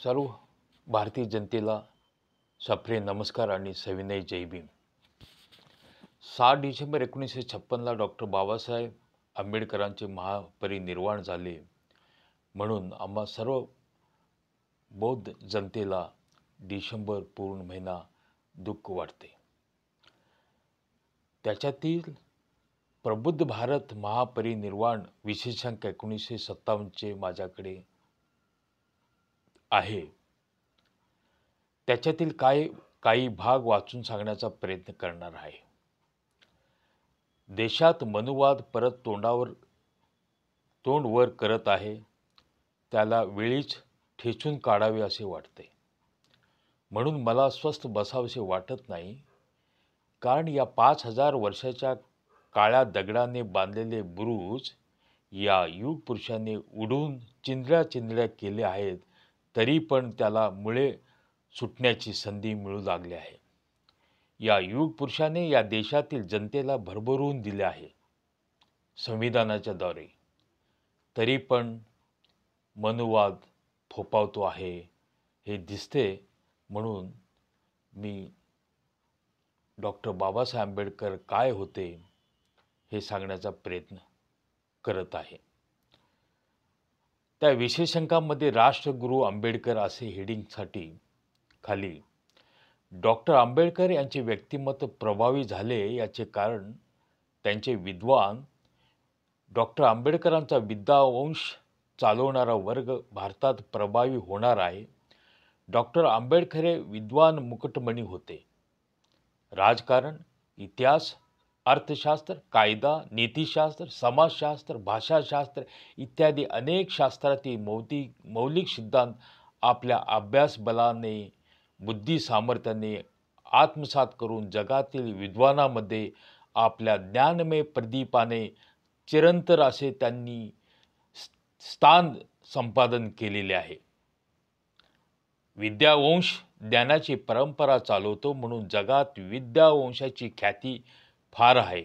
सर्व भारतीय जनतेला सप्रे नमस्कार आणि सविनय जय भीम। 7 डिसेंबर 1956ला डॉक्टर बाबासाहेब आंबेडकरांचे महापरिनिर्वाण झाले, म्हणून आम्हा सर्व बौद्ध जनतेला डिसेंबर पूर्ण महिना दुःख वाटते। त्याच्यातील प्रबुद्ध भारत महापरिनिर्वाण विशेषांक 1957चे माझ्याकडे आहे। त्याच्यातील काही भाग वाचून सांगण्याचा प्रयत्न करणार आहे। देशात मनुवाद परत तोंड वर करत आहे, त्याला वेळीच ठेचून काढावे असे वाटते। म्हणून मला स्वस्थ बसावेसे वाटत नाही, कारण या 5000 वर्षाच्या काळ्या दगडाने बांधलेले बुरुज या युग पुरुषांनी उडून चिंधड्या केले आहेत, तरी पण त्याला मुळे सुटण्याची संधी मिळू लागली आहे। या युग पुरुषाने या देशातील जनतेला भरभरून दिले आहे संविधानाच्या द्वारे, तरी पण मनुवाद फोफावतो आहे हे दिसते। म्हणून मी डॉक्टर बाबासाहेब आंबेडकर काय होते हे सांगण्याचा प्रयत्न करत आहे। त्या विशेषांकामध्ये राष्ट्रगुरू आंबेडकर असे हेडिंगसाठी खाली डॉक्टर आंबेडकर यांचे व्यक्तिमत्व प्रभावी झाले याचे कारण त्यांचे विद्वान डॉक्टर आंबेडकरांचा विद्यावंश चालवणारा वर्ग भारतात प्रभावी होणार आहे। डॉक्टर आंबेडकर हे विद्वान मुकुटमणी होते। राजकारण, इतिहास, अर्थशास्त्र, कायदा, नीतिशास्त्र, समाजशास्त्र, भाषाशास्त्र इत्यादी अनेक शास्त्रातील मौलिक सिद्धांत आपल्या अभ्यास बलाने, बुद्धी सामर्थ्याने आत्मसात करून जगातील विद्वानांमध्ये आपल्या ज्ञानमय प्रदीपाने चिरंतर असे त्यांनी स्थान संपादन केलेले आहे। विद्यावंश ज्ञानाची परंपरा चालवतो, म्हणून जगात विद्यावंशाची ख्याती फार आहे।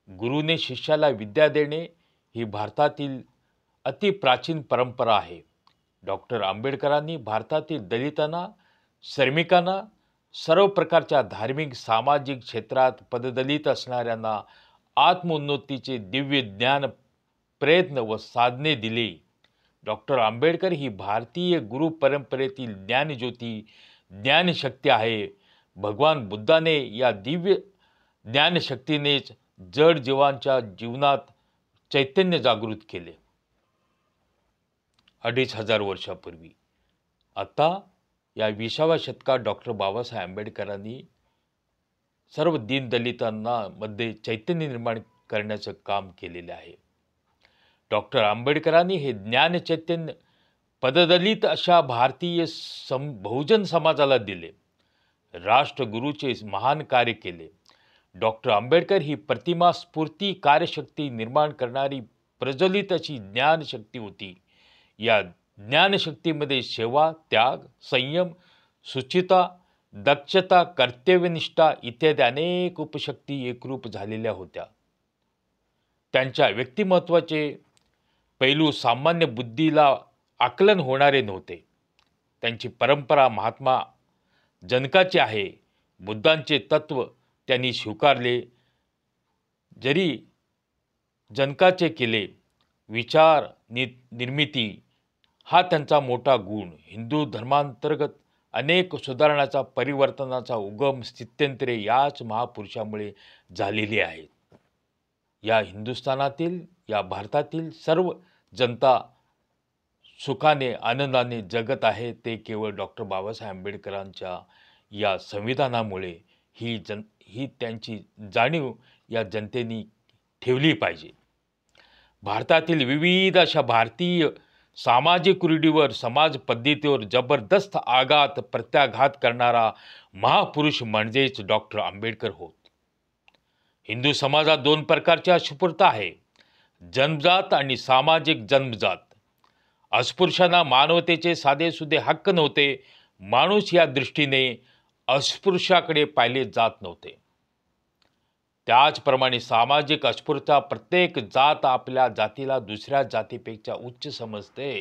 गुरुने शिष्याला विद्या देणे ही भारतातील अतिप्राचीन परंपरा आहे। डॉक्टर आंबेडकरांनी भारतातील दलितांना, श्रमिकांना, सर्व प्रकारच्या धार्मिक सामाजिक क्षेत्रात पददलित असणाऱ्यांना आत्मोन्नतीचे दिव्य ज्ञान, प्रयत्न व साधने दिली। डॉक्टर आंबेडकर ही भारतीय गुरु परंपरेतील ज्ञानज्योती, ज्ञानशक्ती आहे। भगवान बुद्धाने या दिव्य ज्ञानशक्तीनेच जड जीवांच्या जीवनात चैतन्य जागृत केले 2500 वर्षापूर्वी। आता या 20व्या शतकात डॉक्टर बाबासाहेब आंबेडकरांनी सर्व दीनदलितांना मध्ये चैतन्य निर्माण करण्याचं काम केलेले आहे। डॉक्टर आंबेडकरांनी हे ज्ञान चैतन्य पददलित अशा भारतीय बहुजन समाजाला दिले। राष्ट्रगुरूचे महान कार्य केले। डॉक्टर आंबेडकर ही प्रतिमा स्फूर्ती कार्यशक्ती निर्माण करणारी प्रज्वलित अशी ज्ञानशक्ती होती। या ज्ञानशक्तीमध्ये सेवा, त्याग, संयम, शुचिता, दक्षता, कर्तव्यनिष्ठा इत्यादी अनेक उपशक्ती एकरूप झालेल्या होत्या। त्यांच्या व्यक्तिमत्वाचे पैलू सामान्य बुद्धीला आकलन होणारे नव्हते। त्यांची परंपरा महात्मा जनकाची आहे। बुद्धांचे तत्व त्यांनी स्वीकारले, जरी जनकाचे केले। विचार निर्मिती हा त्यांचा मोठा गुण। हिंदू धर्मांतर्गत अनेक सुधारणाचा, परिवर्तनाचा उगम स्थित्यंतरे याच महापुरुषामुळे झालेली आहेत। या हिंदुस्थानातील, या भारतातील सर्व जनता सुखाने आनंदाने जगत आहे, ते केवळ डॉक्टर बाबासाहेब आंबेडकरांच्या या संविधानामुळे। ही त्यांची जाणीव या जनतेने ठेवली पाहिजे। भारतातील विविध अशा भारतीय सामाजिक रूढीवर, समाज पद्धतीवर जबरदस्त आघात प्रत्याघात करणारा महापुरुष म्हणजेच डॉक्टर आंबेडकर होत। हिंदू समाजात 2 प्रकारच्या अस्पृश्यता आहे, जन्मजात आणि सामाजिक जन्मजात। अस्पृश्यांना मानवतेचे साधेसुधे हक्क नव्हते। माणूस या दृष्टीने अस्पृश्याकडे पाहिले जात नव्हते। त्याचप्रमाणे सामाजिक अस्पृश्यता, प्रत्येक जात आपल्या जातीला दुसऱ्या जातीपेक्षा उच्च समजते।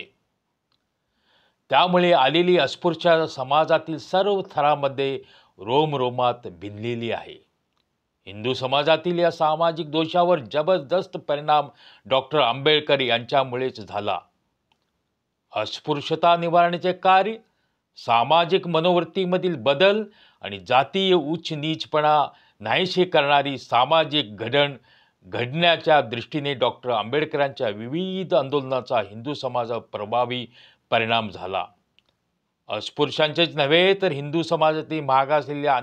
त्यामुळे आलेली अस्पृश्य समाजातील सर्व थरामध्ये रोमरोमात भिनलेली आहे. हिंदू समाजातील या सामाजिक दोषावर जबरदस्त परिणाम डॉक्टर आंबेडकर यांच्यामुळेच झाला. अस्पृश्यता निवारणाचे कार्य, सामाजिक मनोवृत्तीमधील बदल आणि जातीय उच्च नीचपणा नाहीसे करणारी सामाजिक घडण्याच्या दृष्टीने डॉक्टर आंबेडकरांच्या विविध आंदोलनाचा हिंदू समाजावर प्रभावी परिणाम झाला. अस्पृश्यांचेच नव्हे तर हिंदू समाजातील मागासलेल्या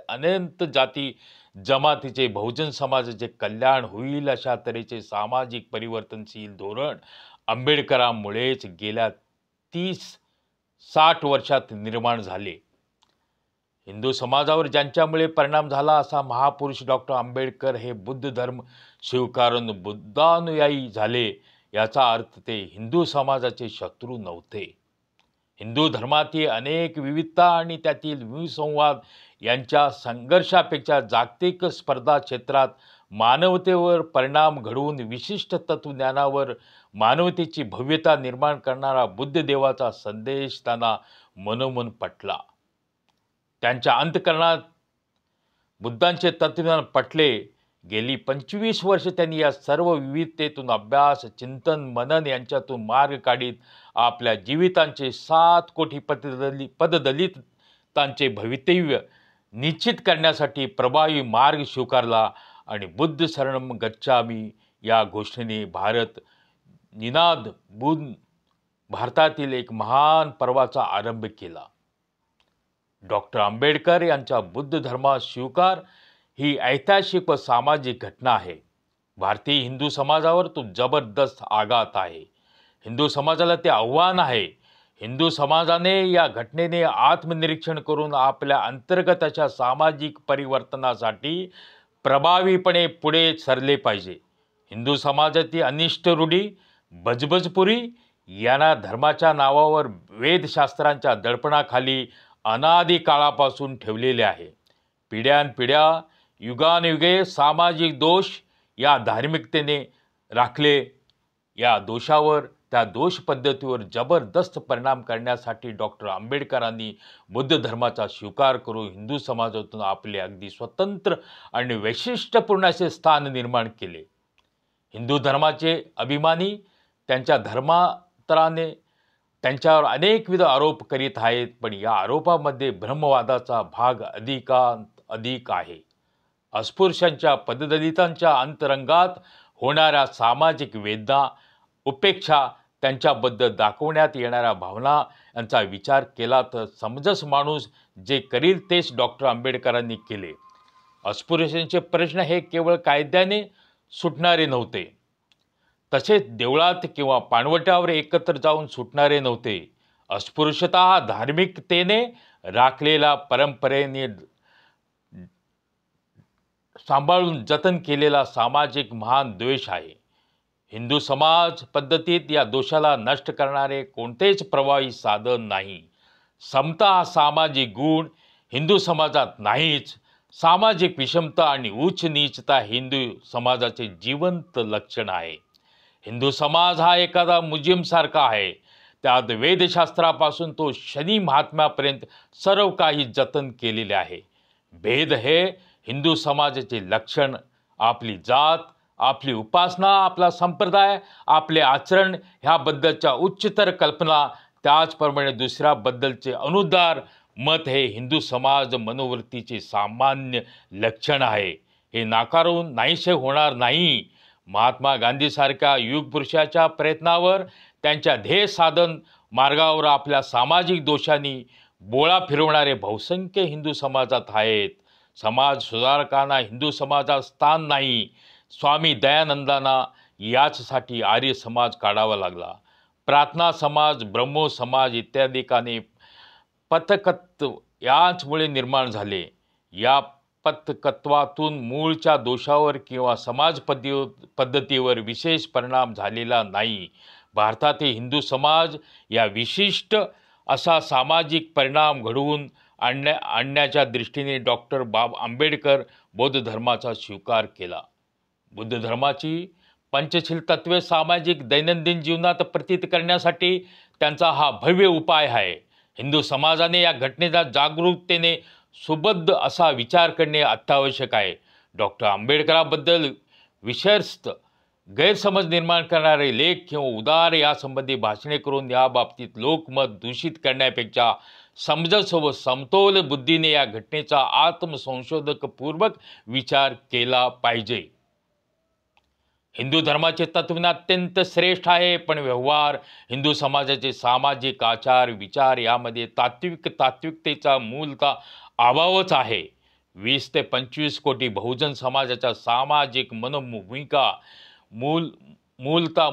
अनंत जाती जमातीचे, बहुजन समाजाचे कल्याण होईल अशा तऱ्हेचे सामाजिक परिवर्तनशील धोरण आंबेडकरांमुळेच गेल्या 30-60 वर्षात निर्माण झाले. हिंदू समाजावर ज्यांच्यामुळे परिणाम झाला असा महापुरुष डॉक्टर आंबेडकर हे बुद्ध धर्म स्वीकारून बुद्धानुयायी झाले, याचा अर्थ ते हिंदू समाजाचे शत्रू नव्हते. हिंदू धर्मातील अनेक विविधता आणि त्यातील विसंवाद यांच्या संघर्षापेक्षा जागतिक स्पर्धा क्षेत्रात मानवतेवर परिणाम घडवून विशिष्ट तत्वज्ञानावर मानवतेची भव्यता निर्माण करणारा बुद्धदेवाचा संदेश त्यांना मनोमन पटला. त्यांच्या अंतःकरणात बुद्धांचे तत्वज्ञान पटले. गेली 25 वर्ष त्यांनी या सर्व विविधतेतून अभ्यास, चिंतन, मनन यांच्यातून मार्ग काढीत आपल्या जीवितांचे 7 कोटी पददलितांचे भवितव्य निश्चित करण्यासाठी प्रभावी मार्ग स्वीकारला आणि बुद्ध शरणम गच्छामि या घोषणेने भारतातील एक महान पर्वाचा आरंभ केला. डॉक्टर आंबेडकर यांचा बुद्ध धर्मात स्वीकार ही ऐतिहासिक व सामाजिक घटना आहे. भारतीय हिंदू समाजावर तो जबरदस्त आघात आहे. हिंदू समाजाला ते आव्हान आहे. हिंदू समाजाने या घटनेने आत्मनिरीक्षण करून आपल्या अंतर्गत अशा सामाजिक परिवर्तनासाठी प्रभावीपणे पुढे सरले पाहिजे. हिंदू समाजातील अनिष्ट रूढी, बजबजपुरी यांना धर्माच्या नावावर वेदशास्त्रांच्या दडपणाखाली अनादी काळापासून ठेवलेले आहे. पिढ्यानपिढ्या, युगानुयुगे सामाजिक दोष या धार्मिकतेने राखले. या दोषावर, त्या दोष पद्धतीवर जबरदस्त परिणाम करण्यासाठी डॉक्टर आंबेडकरांनी बुद्ध धर्माचा स्वीकार करून हिंदू समाजातून आपले अगदी स्वतंत्र आणि वैशिष्ट्यपूर्ण असे स्थान निर्माण केले. हिंदू धर्माचे अभिमानी त्यांच्या धर्मांतराने त्यांच्यावर अनेकविध आरोप करीत आहेत, पण या आरोपामध्ये ब्रह्मवादाचा भाग अधिक आहे. अस्पृश्यांच्या, पददलितांच्या अंतरंगात होणाऱ्या सामाजिक वेदना, उपेक्षा, त्यांच्याबद्दल दाखवण्यात येणाऱ्या भावना यांचा विचार केला तर समंजस माणूस जे करील तेच डॉक्टर आंबेडकरांनी केले. अस्पृश्यांचे प्रश्न हे केवळ कायद्याने सुटणारे नव्हते, तसेच देवळात किंवा पाणवट्यावर एकत्र जाऊन सुटणारे नव्हते. अस्पृश्यता हा धार्मिकतेने राखलेला, परंपरेने सांभाळून जतन केलेला सामाजिक महान द्वेष आहे. हिंदू समाज पद्धतीत या दोषाला नष्ट करणारे कोणतेच प्रभावी साधन नाही. समता हा सामाजिक गुण हिंदू समाजात नाहीच. सामाजिक विषमता आणि उच्च नीचता हिंदू समाजाचे जिवंत लक्षण आहे. हिंदू समाज हा एखादा म्युझियमसारखा आहे. त्यात वेदशास्त्रापासून तो शनी महात्म्यापर्यंत सर्व काही जतन केलेले आहे. भेद हे हिंदू समाजाचे लक्षण. आपली जात, आपली उपासना, आपला संप्रदाय, आपले आचरण ह्याबद्दलच्या उच्चतर कल्पना, त्याचप्रमाणे दुसऱ्याबद्दलचे अनुदार मत हे हिंदू समाज मनोवृत्तीचे सामान्य लक्षण आहे. हे नाकारून नाहीसे होणार नाही. महात्मा गांधीसारख्या युगपुरुषाच्या प्रयत्नावर, त्यांच्या ध्येय साधन मार्गावर आपल्या सामाजिक दोषांनी बोळा फिरवणारे बहुसंख्य हिंदू समाजात आहेत. समाज सुधारकांना हिंदू समाजात स्थान नाही. स्वामी दयानंदांना याचसाठी आर्य समाज काढावा लागला. प्रार्थना समाज, ब्रह्मो समाज इत्यादिकाने पथकत्व याचमुळे निर्माण झाले. या पथकत्वातून मूळच्या दोषावर किंवा समाज पद्धतीवर विशेष परिणाम झालेला नाही. भारतातील हिंदू समाज या विशिष्ट असा सामाजिक परिणाम घडवून आणण्याच्या दृष्टीने डॉक्टर आंबेडकर बौद्ध धर्माचा स्वीकार केला. बुद्ध धर्माची पंचशील तत्वे सामाजिक दैनंदिन जीवनात प्रतीत करण्यासाठी त्यांचा हा भव्य उपाय आहे. हिंदू समाजाने या घटनेचा जागरूकतेने सुबद्ध असा विचार करणे अत्यावश्यक आहे. डॉक्टर आंबेडकरांबद्दल विषयस्थ गैरसमज निर्माण करणारे लेख किंवा उदार यासंबंधी भाषणे करून याबाबतीत लोकमत दूषित करण्यापेक्षा समंजस व समतोल बुद्धीने या घटनेचा आत्मसंशोधकपूर्वक विचार केला पाहिजे. हिंदू धर्माचे तत्त्वज्ञान अत्यंत श्रेष्ठ आहे, पण व्यवहार, हिंदू समाजाचे सामाजिक आचार विचार यामध्ये तात्विकतेचा मूलतः अभावच आहे. 20 ते 25 कोटी बहुजन समाजाच्या सामाजिक मनोभूमिका मूलग्राही